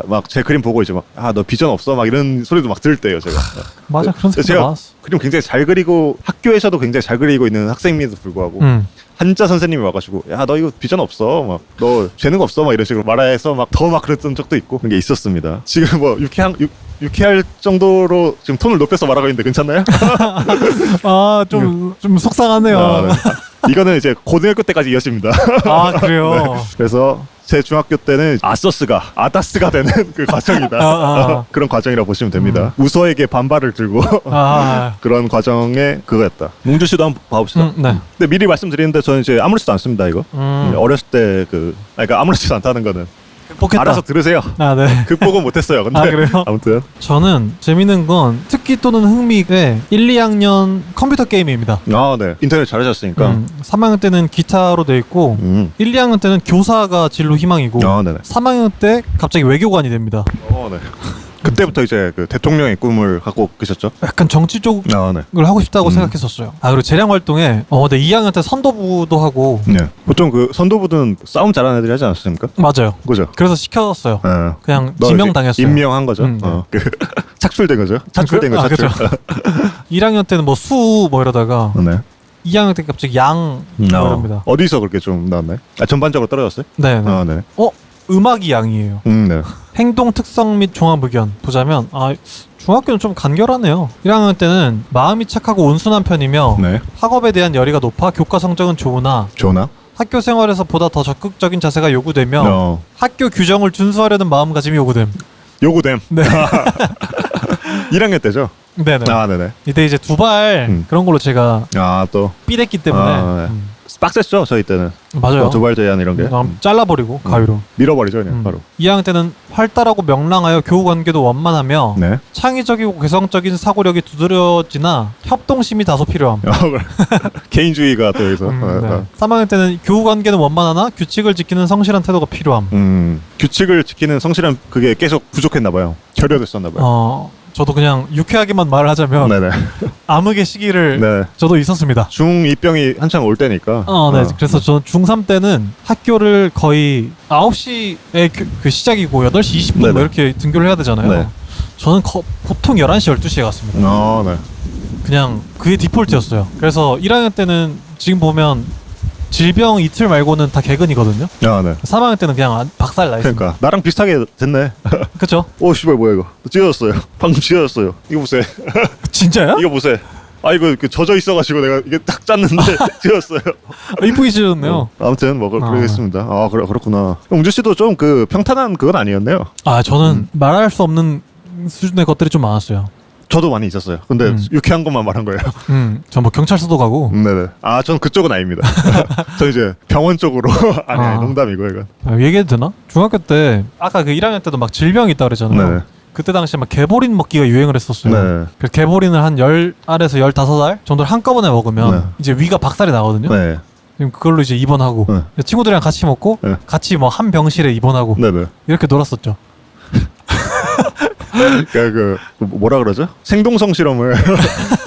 막 제 그림 보고 이제 막 너 비전 없어 막 이런 소리도 막 들을 때예요 제가. 맞아 그런 생각 제가 많았어. 그림 굉장히 잘 그리고 학교에서도 굉장히 잘 그리고 있는 학생임에도 불구하고 한자 선생님이 와가지고 야 너 이거 비전 없어 막 너 재능 없어 막 이런 식으로 말해서 막 더 막 그랬던 적도 있고 그런 게 있었습니다. 지금 뭐 유쾌할 정도로 지금 톤을 높여서 말하고 있는데 괜찮나요? 좀 속상하네요. 네. 이거는 이제 고등학교 때까지 이어집니다. 그래요? 네. 그래서 제 중학교 때는 아다스가 되는 그 과정이다. 그런 과정이라고 보시면 됩니다. 우서에게 반발을 들고 그런 과정에 그거였다. 몽주 씨도 한번 봐봅시다. 네. 근데 미리 말씀드리는데 저는 이제 아무렇지도 않습니다. 이거 어렸을 때 그러니까 아무렇지도 않다는 거는 극복했다. 알아서 들으세요. 네. 극복은 못했어요. 근데 그래요? 아무튼 저는 재밌는 건 특기 또는 흥미의 1, 2학년 컴퓨터 게임입니다. 네. 인터넷 잘하셨으니까 3학년 때는 기타로 돼 있고 1, 2학년 때는 교사가 진로 희망이고 네네. 3학년 때 갑자기 외교관이 됩니다. 네. 그때부터 이제 그 대통령의 꿈을 갖고 계셨죠? 약간 정치 쪽을 네. 하고 싶다고 생각했었어요. 그리고 재량 활동에 2학년 때 선도부도 하고. 네. 보통 그 선도부는 싸움 잘하는 애들이 하지 않았습니까? 맞아요. 그죠? 그래서 시켰어요. 네. 그냥 지명당했어요. 임명한 거죠. 착출된 거죠. 착출된 거죠. 그렇죠. 1학년 때는 뭐 수 뭐 이러다가 네. 2학년 때 갑자기 양 이럽니다. 어디서 그렇게 좀 나왔나요? 전반적으로 떨어졌어요? 네. 네. 음악이 양이에요. 네. 행동 특성 및 종합 의견 보자면 중학교는 좀 간결하네요. 1학년 때는 마음이 착하고 온순한 편이며 네. 학업에 대한 열의가 높아 교과 성적은 좋으나 학교 생활에서 보다 더 적극적인 자세가 요구되며 학교 규정을 준수하려는 마음가짐이 요구됨. 네. 1학년 때죠? 네네. 네네. 이때 이제 두발 그런 걸로 제가 또 삐댔기 때문에 빡셌죠 저희 때는. 맞아요. 두발 제한 이런 게 잘라버리고 가위로 밀어버리죠 그냥 바로. 2학년 때는 활달하고 명랑하여 교우 관계도 원만하며 창의적이고 개성적인 사고력이 두드러지나 협동심이 다소 필요함. 개인주의가 또 여기서. 3학년 때는 교우 관계는 원만하나 규칙을 지키는 성실한 태도가 필요함. 규칙을 지키는 성실한 그게 계속 부족했나 봐요. 결여됐었나 봐요. 저도 그냥 유쾌하게만 말을 하자면 암흑의 시기를 저도 있었습니다. 중2병이 한창 올 때니까. 네. 그래서 저는 중3 때는 학교를 거의 9시에 그 시작이고 8시 20분 뭐 이렇게 등교를 해야 되잖아요. 저는 보통 11시 12시에 갔습니다. 그냥 그게 디폴트였어요. 그래서 1학년 때는 지금 보면 질병 이틀 말고는 다 개근이거든요. 3학년 때는 그냥 박살 나 있습니다. 그러니까 나랑 비슷하게 됐네. 그쵸? 오 씨발 뭐야 이거 찢어졌어요. 방금 찢어졌어요. 이거 보세요. 진짜요? 이거 보세요. 이거 젖어 있어가지고 내가 이게 딱 짰는데 찢었어요. 이쁘게 찢어졌네요. 아무튼 뭐 그러겠습니다. 그렇구나. 웅주 씨도 좀 그 평탄한 그건 아니었네요. 저는 말할 수 없는 수준의 것들이 좀 많았어요. 저도 많이 있었어요. 근데 유쾌한 것만 말한 거예요. 전 뭐 경찰서도 가고. 네네. 아, 저는 그쪽은 아닙니다. 저 이제 병원 쪽으로. 아니, 농담이고, 이건. 얘기해도 되나? 중학교 때, 아까 그 1학년 때도 막 질병이 있다 그랬잖아요. 네. 그때 당시에 막 개보린 먹기가 유행을 했었어요. 네. 그 개보린을 한 10알에서 15알 정도를 한꺼번에 먹으면 네. 이제 위가 박살이 나거든요. 네. 그걸로 이제 입원하고 네. 친구들이랑 같이 먹고 네. 같이 뭐 한 병실에 입원하고 네네. 이렇게 놀았었죠. 그 뭐라 그러죠? 생동성 실험을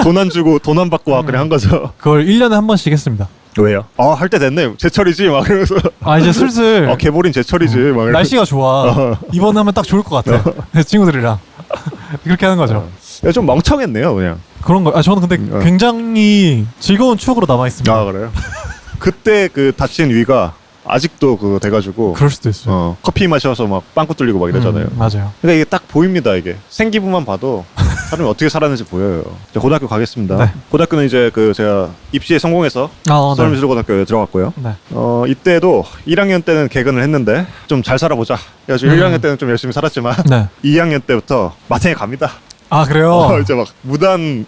돈 안 주고 돈 안 받고 그냥 한 거죠. 그걸 1년에 한 번씩 했습니다. 왜요? 할 때 됐네. 제철이지 막 이러면서. 이제 슬슬. 개보린 제철이지 막. 날씨가 좋아. 입원하면 딱 좋을 것 같아. 친구들이랑 그렇게 하는 거죠. 좀 멍청했네요, 그냥. 그런 거. 저는 근데 굉장히 즐거운 추억으로 남아 있습니다. 그래요? 그때 그 다친 위가 아직도 그거 돼가지고 그럴 수도 있어요. 커피 마셔서 막 빵꾸 뚫리고 막 이러잖아요. 맞아요. 그러니까 이게 딱 보입니다. 이게 생기부만 봐도 사람이 어떻게 살았는지 보여요. 이제 고등학교 가겠습니다. 네. 고등학교는 이제 그 제가 입시에 성공해서 서울미술고등학교에 들어갔고요. 네. 이때도 1학년 때는 개근을 했는데 좀 잘 살아보자. 그래서 1학년 때는 좀 열심히 살았지만 네. 2학년 때부터 마탱에 갑니다. 그래요? 이제 막 무단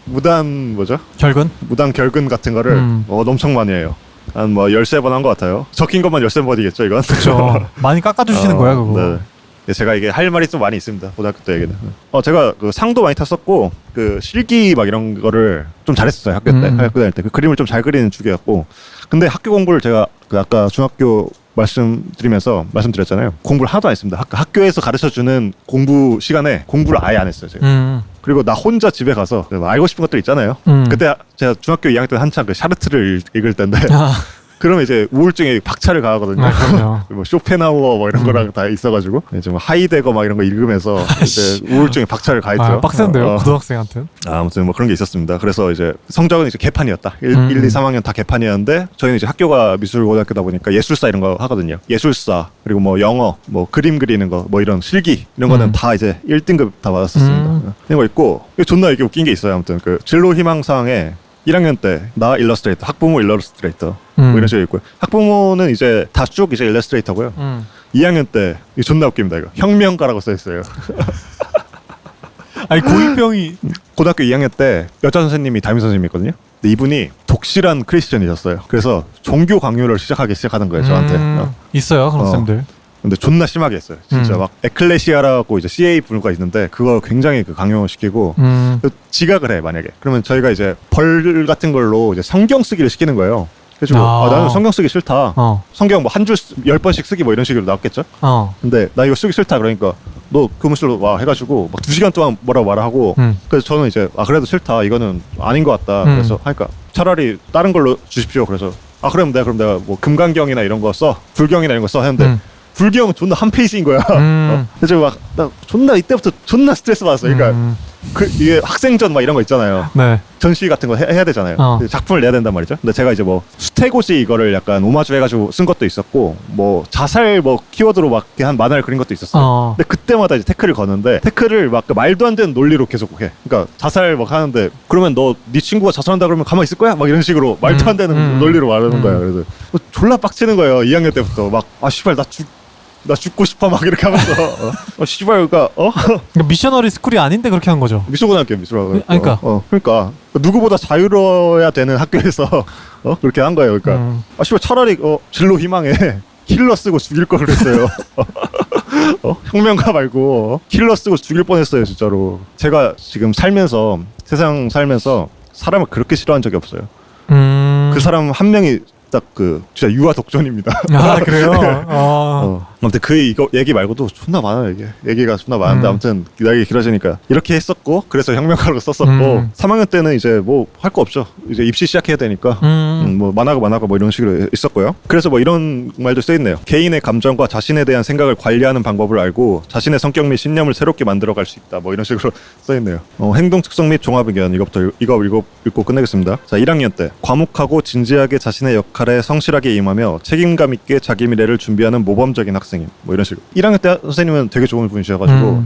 뭐죠? 결근? 무단 결근 같은 거를 엄청 많이 해요. 한 뭐 13번 한 것 같아요. 적힌 것만 13번이겠죠, 이건? 그렇죠. 많이 깎아주시는 거야, 그거. 네. 제가 이게 할 말이 좀 많이 있습니다, 고등학교 때 얘기는. 제가 그 상도 많이 탔었고, 그 실기 막 이런 거를 좀 잘했었어요, 학교 때. 학교 다닐 때. 그 그림을 좀 잘 그리는 축이었고. 근데 학교 공부를 제가 그 아까 중학교 말씀드렸잖아요. 공부를 하나도 안 했습니다. 학교에서 가르쳐주는 공부 시간에 공부를 아예 안 했어요, 제가. 그리고 나 혼자 집에 가서 알고 싶은 것들 있잖아요. 그때 제가 중학교 2학년 때 한창 그 샤르트를 읽을 때인데 그러면 이제 우울증에 박차를 가하거든요. 뭐 쇼펜하우어 뭐 이런 거랑 다 있어가지고 이제 뭐 하이데거 막 이런 거 읽으면서 이제 우울증에 박차를 가했죠. 빡센데요, 고등학생한테. 아무튼 뭐 그런 게 있었습니다. 그래서 이제 성적은 이제 개판이었다. 1, 2, 3학년 다 개판이었는데 저희는 이제 학교가 미술고등학교다 보니까 예술사 이런 거 하거든요. 예술사 그리고 뭐 영어, 뭐 그림 그리는 거, 뭐 이런 실기 이런 거는 다 이제 1등급 다 받았었습니다. 이런 거 있고 존나 이게 웃긴 게 있어요. 아무튼 그 진로 희망사항에 1학년 때 나 일러스트레이터, 학부모 일러스트레이터 뭐 이런 식으로 있고요. 학부모는 이제 다 쭉 이제 일러스트레이터고요. 2학년 때 이거 존나 웃깁니다. 이거 혁명가라고 써 있어요. 고2병이 고등학교 2학년 때 여자 선생님이 담임 선생님이었거든요. 근데 이분이 독실한 크리스천이셨어요. 그래서 종교 강요를 시작하는 거예요, 저한테. 있어요, 그런 쌤들. 근데 존나 심하게 했어요. 진짜 막 에클레시아라고 이제 CA 분류가 있는데 그거 굉장히 그 강요시키고 지각을 해 만약에. 그러면 저희가 이제 벌 같은 걸로 이제 성경 쓰기를 시키는 거예요. 그래서 나는 성경 쓰기 싫다. 성경 뭐 한 줄 10번씩 쓰기 뭐 이런 식으로 나왔겠죠. 근데 나 이거 쓰기 싫다 그러니까 너 교무실로 와 해가지고 막 2시간 동안 뭐라고 말하고 그래서 저는 이제 그래도 싫다 이거는 아닌 것 같다. 그래서 하니까 차라리 다른 걸로 주십시오. 그래서 그럼 내가 뭐 금강경이나 이런 거 써 불경이나 이런 거 써 했는데 불경 존나 한 페이지인 거야. 그래서 막 나 존나 이때부터 존나 스트레스 받았어. 그러니까 이게 학생전 막 이런 거 있잖아요. 네. 전시 같은 거 해야 되잖아요. 작품을 내야 된단 말이죠. 근데 제가 이제 뭐 수태고시 이거를 약간 오마주 해가지고 쓴 것도 있었고 뭐 자살 뭐 키워드로 막 한 만화를 그린 것도 있었어요. 근데 그때마다 이제 태클을 거는데 태클을 막 말도 안 되는 논리로 계속 해. 그러니까 자살 막 하는데 그러면 너 네 친구가 자살한다 그러면 가만히 있을 거야? 막 이런 식으로 말도 안 되는 논리로 말하는 거야. 그래서 졸라 빡치는 거예요. 2학년 때부터 막 씨발 나 죽고 싶어 막 이렇게 하면서 씨발 그러니까 미셔너리 스쿨이 아닌데 그렇게 한 거죠. 미술고등학교 그러니까 누구보다 자유로워야 되는 학교에서 그렇게 한 거예요. 그러니까 씨발 차라리 진로 희망에 킬러 쓰고 죽일 걸 그랬어요. 혁명가 말고 킬러 쓰고 죽일 뻔했어요 진짜로. 제가 지금 세상 살면서 사람을 그렇게 싫어한 적이 없어요. 그 사람 한 명이 딱 진짜 유아 독존입니다. 그래요? 아무튼 이거 얘기 말고도 존나 많아요. 얘기가 존나 많은데 아무튼 얘기 길어지니까 이렇게 했었고 그래서 혁명가로 썼었고 3학년 때는 이제 뭐 할 거 없죠. 이제 입시 시작해야 되니까 뭐 만화가 뭐 이런 식으로 있었고요. 그래서 뭐 이런 말도 쓰여있네요. 개인의 감정과 자신에 대한 생각을 관리하는 방법을 알고 자신의 성격 및 신념을 새롭게 만들어갈 수 있다. 뭐 이런 식으로 써있네요. 행동 특성 및 종합 의견 이거 읽고 끝내겠습니다. 자, 1학년 때 과묵하고 진지하게 자신의 역할에 성실하게 임하며 책임감 있게 자기 미래를 준비하는 모범적인 학생임. 뭐 이런 식으로. 1학년 때 선생님은 되게 좋은 분이셔가지고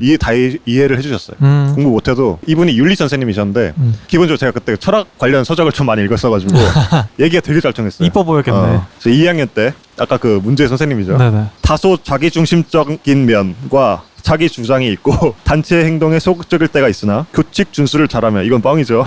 이해를 해주셨어요. 공부 못해도 이분이 윤리 선생님이셨는데 기본적으로 제가 그때 철학 관련 서적을 좀 많이 읽었어가지고 얘기가 되게 잘 통했어요. 이뻐 보였겠네. 2학년 때 아까 그 문제의 선생님이죠. 네네. 다소 자기중심적인 면과 자기 주장이 있고 단체 행동에 소극적일 때가 있으나 규칙 준수를 잘하면 이건 뻥이죠.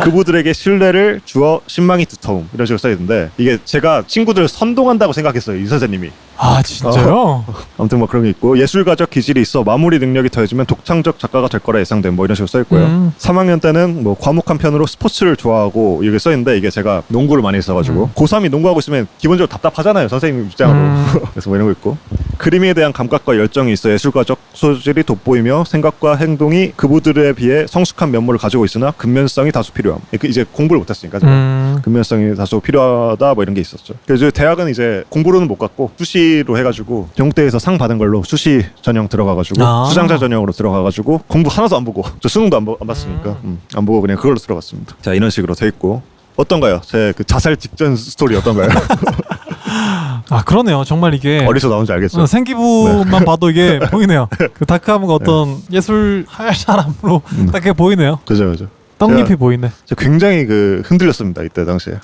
그부들에게 신뢰를 주어 신망이 두터움 이런 식으로 써있는데 이게 제가 친구들 선동한다고 생각했어요 이 선생님이. 아 진짜요? 아무튼 뭐 그런 게 있고 예술가적 기질이 있어 마무리 능력이 더해지면 독창적 작가가 될 거라 예상됨 뭐 이런 식으로 써있고요. 3학년 때는 뭐 과목 한편으로 스포츠를 좋아하고 이게 써있는데 이게 제가 농구를 많이 했어가지고 고3이 농구하고 있으면 기본적으로 답답하잖아요 선생님 입장으로. 그래서 뭐 이런 거 있고 그림에 대한 감각과 열정이 있어 예술가적 소질이 돋보이며 생각과 행동이 그부들에 비해 성숙한 면모를 가지고 있으나 근면성이 다소 필요함. 이제 공부를 못했으니까 제가 근면성이 다소 필요하다 뭐 이런 게 있었죠. 그래서 대학은 이제 공부로는 못 갔고 수시로 해가지고 경대에서 상 받은 걸로 수시 전형 들어가가지고 수장자 전형으로 들어가가지고 공부 하나도 안 보고 저 수능도 안 봤으니까 안 보고 그냥 그걸로 들어갔습니다. 자 이런 식으로 돼 있고 어떤가요? 제 그 자살 직전 스토리 어떤가요? 아 그러네요. 정말 이게 어디서 나온지 알겠어요. 생기부만 봐도 이게 보이네요. 그 다크하무가 어떤 예술 할 사람으로 딱 보이네요. 그죠. 떡잎이 보이네. 제가 굉장히 그 흔들렸습니다 이때 당시에.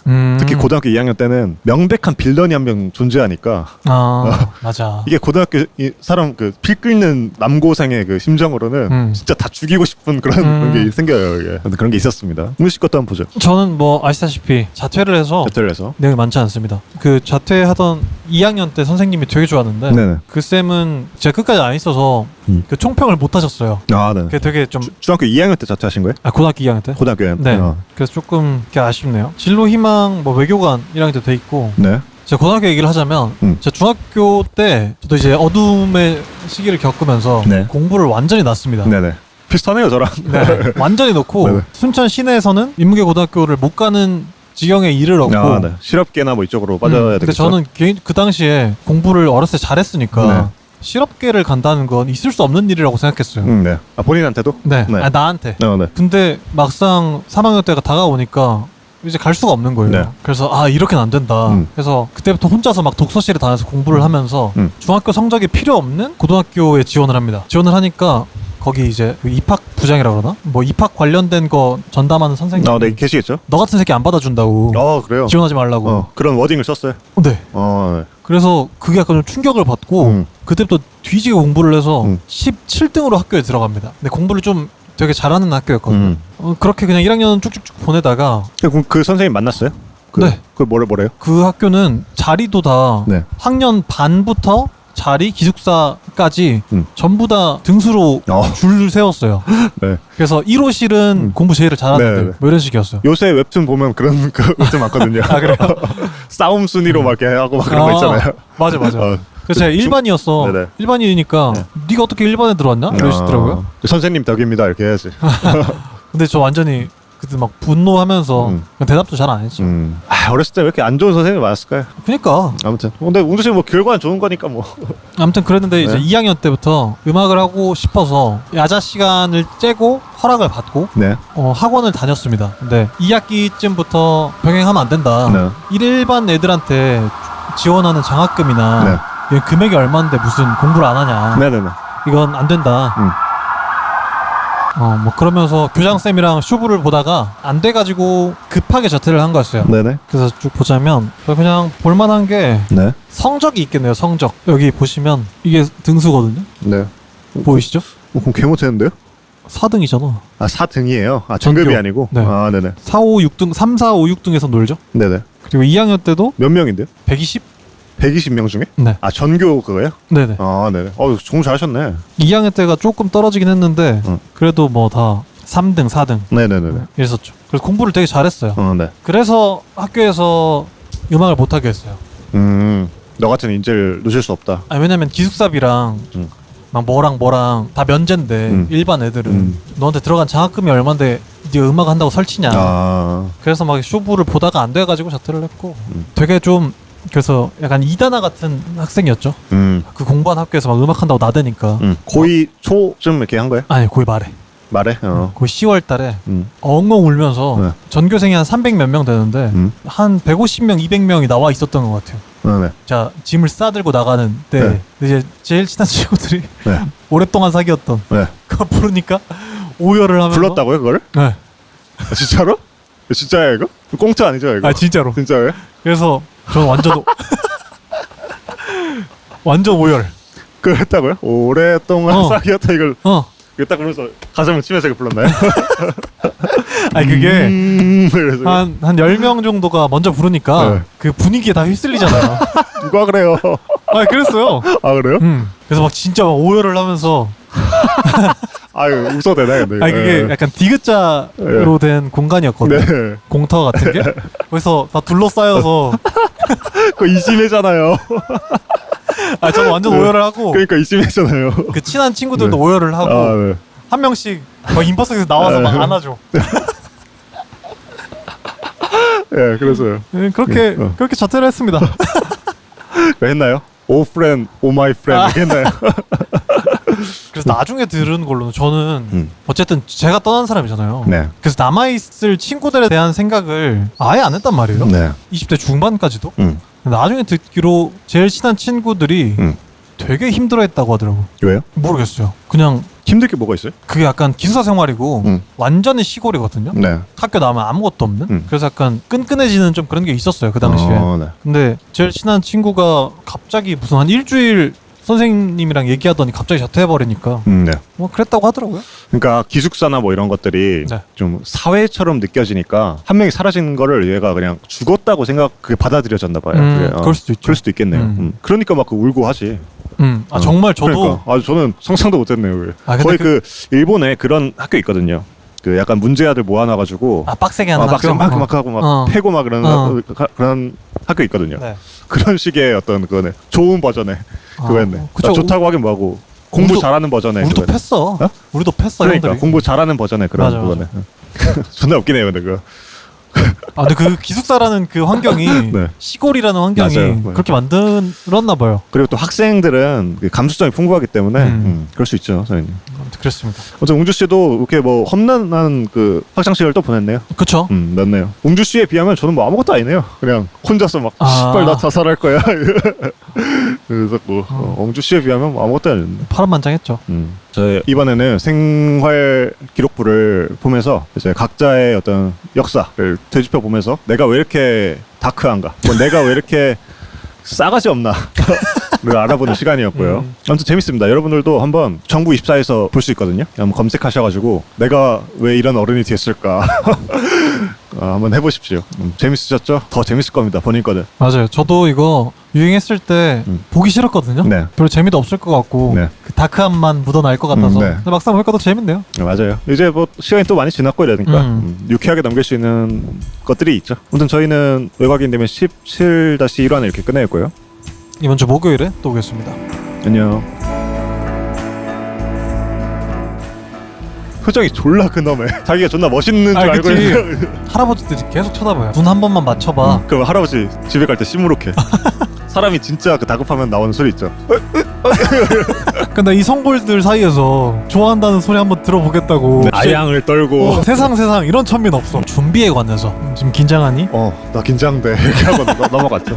특히 고등학교 2학년 때는 명백한 빌런이 한 명 존재하니까. 맞아. 이게 고등학교 사람 그 피 끓는 남고생의 그 심정으로는 진짜 다 죽이고 싶은 그런 게 생겨요. 이게 그런 게 있었습니다. 문씨 것도 한번 보죠. 저는 뭐 아시다시피 자퇴를 해서 내용이 많지 않습니다. 그 자퇴하던 2학년 때 선생님이 되게 좋았는데 네네. 그 쌤은 제가 끝까지 안 있어서 그 총평을 못 하셨어요. 네. 그게 되게 좀 중학교 2학년 때 자퇴하신 거예요? 고등학교 2학년 때? 고등학교 2학년 때? 네. 그래서 조금 아쉽네요. 진로 희망 뭐 외교관 1학년 때 돼 있고 네. 제가 고등학교 얘기를 하자면 제가 중학교 때 저도 이제 어둠의 시기를 겪으면서 공부를 완전히 놨습니다. 네네. 비슷하네요 저랑. 네. 완전히 놓고 네네. 순천 시내에서는 인문계 고등학교를 못 가는 지경에 이르렀고 네. 실업계나 뭐 이쪽으로 빠져야 되겠죠. 근데 저는 그 당시에 공부를 어렸을 때 잘했으니까 실업계를 간다는 건 있을 수 없는 일이라고 생각했어요. 네. 본인한테도? 네. 나한테. 네. 근데 막상 3학년 때가 다가오니까 이제 갈 수가 없는 거예요. 네. 그래서 이렇게는 안 된다. 그래서 그때부터 혼자서 막 독서실에 다녀서 공부를 하면서 중학교 성적이 필요 없는 고등학교에 지원을 합니다. 지원을 하니까 거기 이제 그 입학 부장이라고 그러나? 뭐 입학 관련된 거 전담하는 선생님. 네, 계시겠죠? 너 같은 새끼 안 받아준다고. 그래요? 지원하지 말라고. 그런 워딩을 썼어요? 네. 네. 그래서 그게 약간 좀 충격을 받고 그때부터 뒤지게 공부를 해서 17등으로 학교에 들어갑니다. 근데 공부를 좀 되게 잘하는 학교였거든요. 그렇게 그냥 1학년 쭉쭉쭉 보내다가 그 선생님 만났어요? 네. 그 뭐래요? 그 학교는 자리도 다 학년 반부터 자리 기숙사까지 전부 다 등수로 줄 세웠어요. 네. 그래서 1호실은 공부 제일 잘하는 애들 뭐 이런 식이었어요. 요새 웹툰 보면 그런 웹툰 많거든요. 그래요? 싸움 순위로 막 이렇게 하고 막 그런 거 있잖아요. 맞아. 그래서 제가 1반이었어. 1반이니까 네가 어떻게 1반에 들어왔냐? 이러시더라고요. 선생님 덕입니다 이렇게 해야지. 근데 저 완전히 그때 막 분노하면서 대답도 잘 안 했죠. 어렸을 때 왜 이렇게 안 좋은 선생님이 많았을까요? 그니까. 아무튼 근데 웅두 씨는 뭐 결과는 좋은 거니까 뭐. 아무튼 그랬는데 이제 2학년 때부터 음악을 하고 싶어서 야자 시간을 째고 허락을 받고 학원을 다녔습니다. 근데 2학기쯤부터 병행하면 안 된다. 일반 애들한테 지원하는 장학금이나 이건 금액이 얼마인데 무슨 공부를 안 하냐. 이건 안 된다. 뭐 그러면서 교장쌤이랑 쇼부를 보다가 안 돼가지고 급하게 자퇴를 한 거였어요. 그래서 쭉 보자면 그냥 볼만한 게 성적이 있겠네요. 성적 여기 보시면 이게 등수거든요. 보이시죠? 그럼 개 못했는데요? 4등이잖아. 4등이에요? 전교비 아니고? 4, 5, 6등 3, 4, 5, 6등에서 놀죠. 그리고 2학년 때도 몇 명인데요? 120명 중에? 전교 그거예요? 네네. 정말 잘하셨네. 2학년 때가 조금 떨어지긴 했는데 그래도 뭐 다 3등, 4등 이랬었죠. 그래서 공부를 되게 잘했어요. 그래서 학교에서 음악을 못하게 했어요. 너 같은 인재를 놓칠 수 없다. 왜냐면 기숙사비랑 막 뭐랑 다 면제인데 일반 애들은 너한테 들어간 장학금이 얼만데 네가 음악 한다고 설치냐. 그래서 막 쇼부를 보다가 안 돼가지고 자퇴를 했고 되게 좀 그래서 약간 이단아 같은 학생이었죠. 그 공부한 학교에서 막 음악한다고 나대니까. 고2 초쯤 이렇게 한 거예요? 아니 고2 말에. 고2 10월 달에 엉엉 울면서 전교생이 한 300 몇 명 되는데 한 150명, 200명이 나와 있었던 것 같아요. 자, 짐을 싸들고 나가는 때 이제 제일 친한 친구들이 오랫동안 사귀었던 그거 부르니까 오열을 하면서 불렀다고요 그걸? 네. 진짜로? 진짜야 이거? 공짜 아니죠 이거? 진짜로. 진짜요? 그래서 저는 완전 오열. 그걸 했다고요? 오랫동안 사귀었다 이걸 이거 딱 그러면서 가슴을 치면서 이거 불렀나요? 아니 그게 그래서 한 10명 정도가 먼저 부르니까 네. 그 분위기에 다 휩쓸리잖아요. 누가 그래요? 아 그랬어요. 아 그래요? 그래서 막 진짜 막 오열을 하면서 아유 웃어도 되나 근데 아니 그게 약간 디귿자로 된 공간이었거든요. 네. 공터 같은 게. 그래서 다 둘러싸여서 그거 이심해잖아요. 아 저는 완전 오열을 하고 그러니까 이심해잖아요. 그 친한 친구들도 네. 오열을 하고 아, 네. 한 명씩 막 인버스에서 나와서 막 안아줘. 예, 그래서요. 네, 그렇게 그렇게 자퇴를 했습니다. 왜 했나요? 오 프렌드, 오 마이 프렌드 이렇게 했나요? 그래서 나중에 들은 걸로는 저는 어쨌든 제가 떠난 사람이잖아요. 네. 그래서 남아있을 친구들에 대한 생각을 아예 안 했단 말이에요. 네. 20대 중반까지도. 나중에 듣기로 제일 친한 친구들이 되게 힘들어했다고 하더라고. 왜요? 모르겠어요. 그냥 힘들 게 뭐가 있어요? 그게 약간 기숙사 생활이고 완전히 시골이거든요. 네. 학교 나오면 아무것도 없는. 그래서 약간 끈끈해지는 좀 그런 게 있었어요 그 당시에. 네. 근데 제일 친한 친구가 갑자기 무슨 한 일주일 선생님이랑 얘기하더니 갑자기 자퇴해버리니까 네. 뭐 그랬다고 하더라고요. 그러니까 기숙사나 뭐 이런 것들이 네. 좀 사회처럼 느껴지니까 한 명이 사라진 거를 얘가 그냥 죽었다고 그게 받아들여졌나 봐요. 그게. 그럴 수도 있죠. 그럴 수도 있겠네요. 그러니까 막 울고 하지. 아 정말 저도 그러니까. 아 저는 상상도 못했네요. 그게. 아, 근데 거의 그 일본에 그런 학교 있거든요. 그 약간 문제아들 모아놔가지고 빡세게 하는 빡세게 학교? 막 하고 막 패고 막 그런 학교 있거든요. 네. 그런 식의 어떤 그거네 좋은 버전의 그거였네. 그쵸. 좋다고 하긴 뭐하고 공부 우리도- 잘하는 버전의 우리도 그거네. 팼어. 어? 우리도 팼어 그러니까 형들이. 공부 잘하는 버전의 그런 맞아, 그거네. 존나 웃기네요 근데 그거. 아 근데 그 기숙사라는 그 환경이 네. 시골이라는 환경이 맞아요. 그렇게 만들었나 봐요. 그리고 또 학생들은 그 감수성이 풍부하기 때문에 그럴 수 있죠 선생님. 아무튼 그랬습니다. 아무튼 웅주 씨도 이렇게 뭐 험난한 그 학창 시절 또 보냈네요. 그쵸? 맞네요. 웅주 씨에 비하면 저는 뭐 아무것도 아니네요. 그냥 혼자서 막 아. 씨발 나 자살할 거야. 그래서 뭐 웅주 씨에 비하면 뭐 아무것도 아니었네. 파란만장했죠. 저 이번에는 생활 기록부를 보면서 이제 각자의 어떤 역사를 되짚어 보면서 내가 왜 이렇게 다크한가, 뭐 내가 왜 이렇게 싸가지 없나 를 알아보는 시간이었고요. 아무튼 재밌습니다. 여러분들도 한번 정부 24에서 볼 수 있거든요. 한번 검색하셔가지고 내가 왜 이런 어른이 됐을까 한번 해보십시오. 재밌으셨죠? 더 재밌을 겁니다. 본인 거는. 맞아요. 저도 이거 유행했을 때 보기 싫었거든요. 네. 별로 재미도 없을 것 같고 네. 그 다크함만 묻어날 것 같아서. 네. 근데 막상 보니까 더 재밌네요. 네, 맞아요. 이제 뭐 시간이 또 많이 지났고 이러니까 유쾌하게 넘길 수 있는 것들이 있죠. 아무튼 저희는 외곽인 되면 17-1화는 이렇게 끝내고요. 이번 주 목요일에 또 오겠습니다. 안녕. 표정이 졸라 근엄해. 자기가 존나 멋있는 줄 알고 그치. 있는. 할아버지들이 계속 쳐다봐요. 눈 한 번만 맞춰봐. 그럼 할아버지 집에 갈 때 시무룩해. 사람이 진짜 그 다급하면 나오는 소리 있죠. 근데 이 성골들 사이에서 좋아한다는 소리 한번 들어보겠다고. 아양을 떨고. 세상 이런 천민 없어. 준비에 관해서 지금 긴장하니? 나 긴장돼. 이렇게 하고 넘어갔죠.